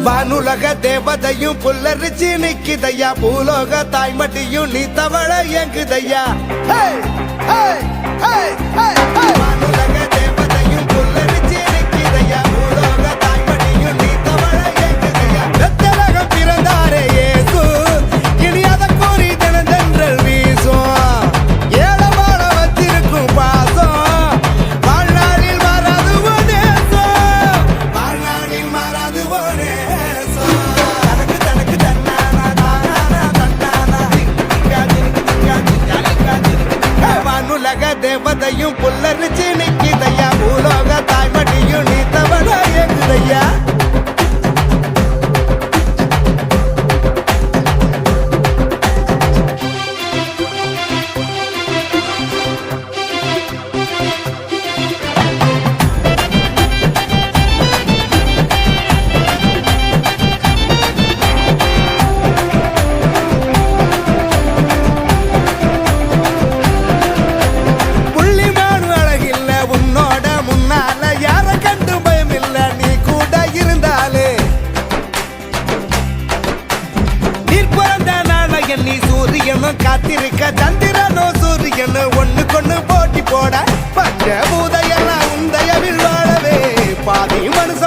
வானுலக தேவதையும் புல்லரிச்சு நிக்குதையா பூலோக தாய்மட்டியும் நீ தவழ எங்குதையா வானுலக தேவதையும் புல்லரிச்சு நிக்குதையா பூலோக தாய்மட்டியும் நீ தவழ எங்குதையா ரத்தலகம் பிறந்தாரே இயேசு இனி அத கூறி தினந்தென்றல் வீசும் ஏழமான வச்சிருக்கும் பாசம் வாழ்நாளில் மாறாது நேசம் வாழ்நாளில் மாறாது நேசம் தனக்கு தனக்கு வானுலக தேவதையும் புல்லரிச்சு நிக்குதையா பூலோக தாய்மடியும் நீ தவற எங்குதையா நீ சூரியனும் காத்திருக்க சந்திரனோ சூரியனு ஒண்ணு கொண்டு போட்டி போட பஞ்ச பூதையெல்லாம் உந்தயவில் வாழவே பாதி மனுஷ